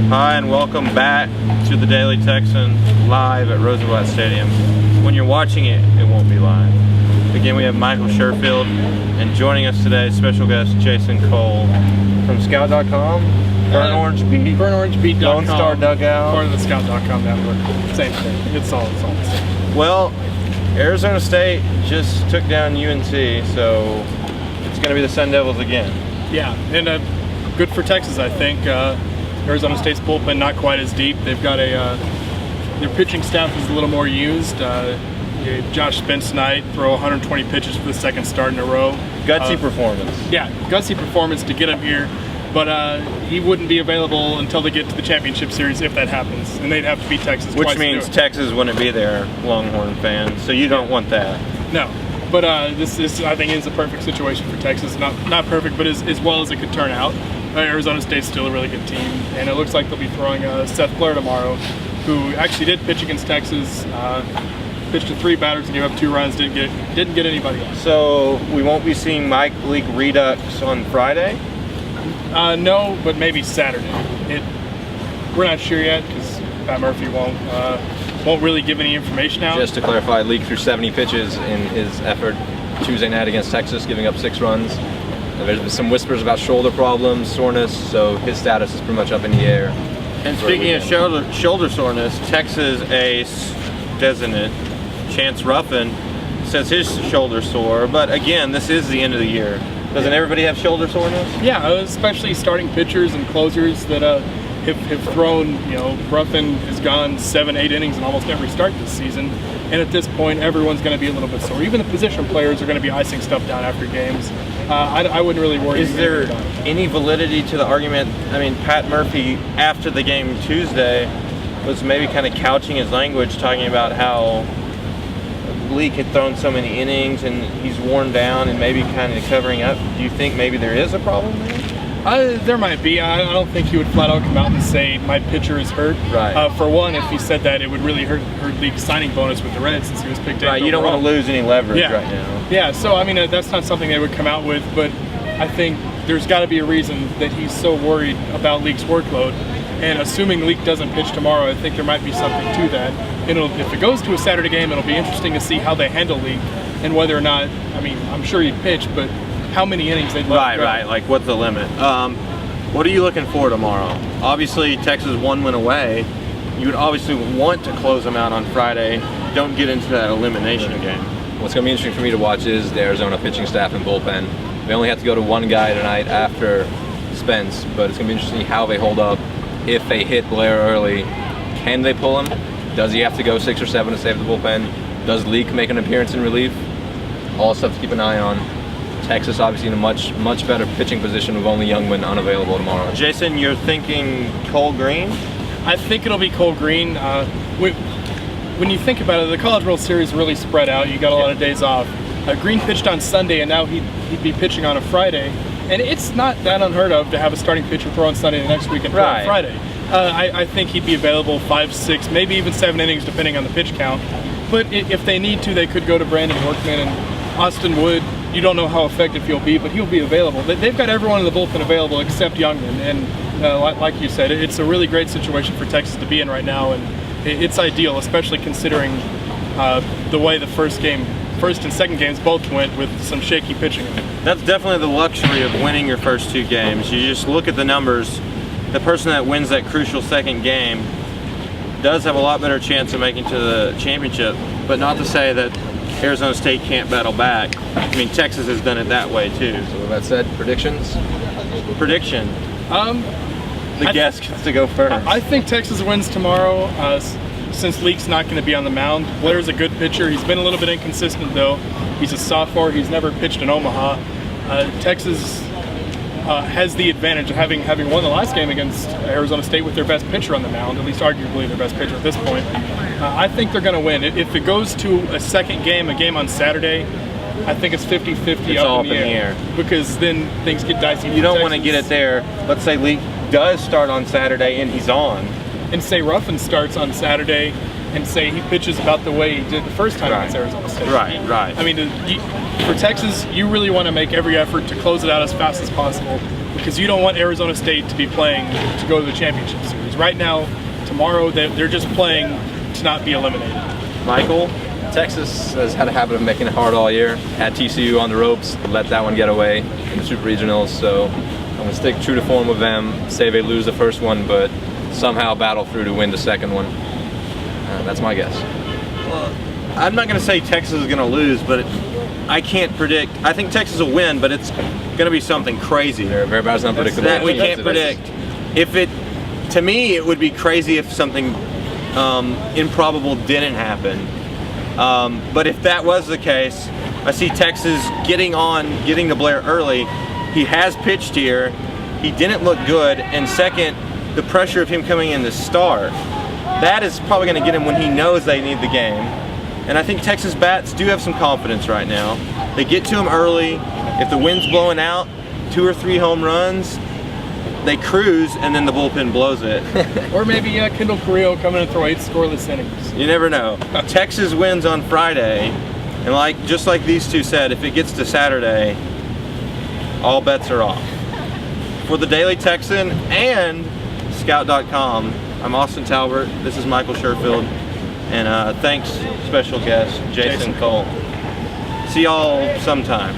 Hi, and welcome back to the Daily Texan live at Roosevelt Stadium. When you're watching it, it won't be live. Again, we have Michael Sherfield, and joining us today, special guest Jason Cole from Scout.com, Burnt Orange Beat, Lone Star Dugout, part of the Scout.com network. Same thing. It's all the same. Well, Arizona State just took down UNC, so it's going to be the Sun Devils again. Yeah, and good for Texas, I think. Arizona State's bullpen not quite as deep. They've got their pitching staff is a little more used. Josh Spence tonight throw 120 pitches for the second start in a row. Gutsy performance. Yeah, gutsy performance to get him here. But he wouldn't be available until they get to the championship series if that happens, and they'd have to beat Texas. Which means Texas wouldn't be there, Longhorn fans. So you don't want that. No, but this I think is a perfect situation for Texas. Not perfect, but as well as it could turn out. Arizona State's still a really good team, and it looks like they'll be throwing Seth Blair tomorrow, who actually did pitch against Texas. Pitched to 3 batters and gave up 2 runs. Didn't get anybody else. So we won't be seeing Mike Leake redux on Friday. No, but maybe Saturday. We're not sure yet because Pat Murphy won't really give any information out. Just to clarify, Leake threw 70 pitches in his effort Tuesday night against Texas, giving up 6 runs. There's been some whispers about shoulder problems, soreness, so his status is pretty much up in the air. And speaking of shoulder soreness, Texas ace designate Chance Ruffin says his shoulder's sore. But again, this is the end of the year. Doesn't everybody have shoulder soreness? Yeah, especially starting pitchers and closers that have thrown. Ruffin has gone 7-8 innings in almost every start this season, and at this point, everyone's going to be a little bit sore. Even the position players are going to be icing stuff down after games. I wouldn't really worry. Is there any validity to the argument? I mean, Pat Murphy, after the game Tuesday, was maybe kind of couching his language, talking about how Leake had thrown so many innings and he's worn down and maybe kind of covering up. Do you think maybe there is a problem there? There might be. I don't think he would flat out come out and say my pitcher is hurt. Right. For one, if he said that, it would really hurt Leake's signing bonus with the Reds since he was picked up. Right. You don't want to lose any leverage right now. Yeah. So I mean, that's not something they would come out with. But I think there's got to be a reason that he's so worried about Leake's workload. And assuming Leake doesn't pitch tomorrow, I think there might be something to that. And if it goes to a Saturday game, it'll be interesting to see how they handle Leake and whether or not. I mean, I'm sure he'd pitch, but how many innings they'd let him go. Right. Like, what's the limit? What are you looking for tomorrow? Obviously, Texas 1 win away. You would obviously want to close them out on Friday. Don't get into that elimination game. What's going to be interesting for me to watch is the Arizona pitching staff and bullpen. They only have to go to one guy tonight after Spence, but it's going to be interesting how they hold up. If they hit Blair early, can they pull him? Does he have to go 6 or 7 to save the bullpen? Does Leake make an appearance in relief? All stuff to keep an eye on. Texas obviously in a much better pitching position with only Youngman unavailable tomorrow. Jason, you're thinking Cole Green? I think it'll be Cole Green. When you think about it, the College World Series really spread out. You got a lot of days off. Green pitched on Sunday, and now he'd be pitching on a Friday. And it's not that unheard of to have a starting pitcher throw on Sunday the next week and throw on Friday. I think he'd be available 5, 6, maybe even 7 innings depending on the pitch count. But if they need to, they could go to Brandon Workman and Austin Wood. You don't know how effective he'll be, but he'll be available. They've got everyone in the bullpen available except Youngman. And like you said, it's a really great situation for Texas to be in right now. And it's ideal, especially considering the way the first and second games both went with some shaky pitching. That's definitely the luxury of winning your first 2 games. You just look at the numbers. The person that wins that crucial second game does have a lot better chance of making to the championship, but not to say that Arizona State can't battle back. I mean, Texas has done it that way too. So with that said, predictions? Prediction. The guest gets to go first. I think Texas wins tomorrow. Since Leake's not going to be on the mound. Blair's a good pitcher. He's been a little bit inconsistent, though. He's a sophomore. He's never pitched in Omaha. Texas has the advantage of having won the last game against Arizona State with their best pitcher on the mound, at least arguably their best pitcher at this point. I think they're going to win. If it goes to a second game, a game on Saturday, I think it's 50-50 up in the air. Because then things get dicey. You don't want to get it there. Let's say Leake does start on Saturday and he's on. And say Ruffin starts on Saturday and say he pitches about the way he did the first time against Arizona State. Right. I mean, for Texas, you really want to make every effort to close it out as fast as possible because you don't want Arizona State to be playing to go to the championship series. Right now, tomorrow, they're just playing to not be eliminated. Michael? Texas has had a habit of making it hard all year. Had TCU on the ropes, let that one get away in the Super Regionals, so I'm going to stick true to form with them, say they lose the first one, but somehow battle through to win the second one. That's my guess. Well, I'm not going to say Texas is going to lose, but I can't predict. I think Texas will win, but it's going to be something crazy. They're very bad, unpredictable. That we can't predict. To me, it would be crazy if something improbable didn't happen. But if that was the case, I see Texas getting to Blair early. He has pitched here. He didn't look good. And second, the pressure of him coming in to start, that is probably going to get him when he knows they need the game. And I think Texas bats do have some confidence right now. They get to him early. If the wind's blowing out, 2 or 3 home runs, they cruise, and then the bullpen blows it. Or maybe Kendall Carrillo coming and throw 8 scoreless innings. You never know. Texas wins on Friday, and just like these two said, if it gets to Saturday, all bets are off. For the Daily Texan and Scout.com, I'm Austin Talbert. This is Michael Sherfield, and thanks special guest Jason Cole. See y'all sometime.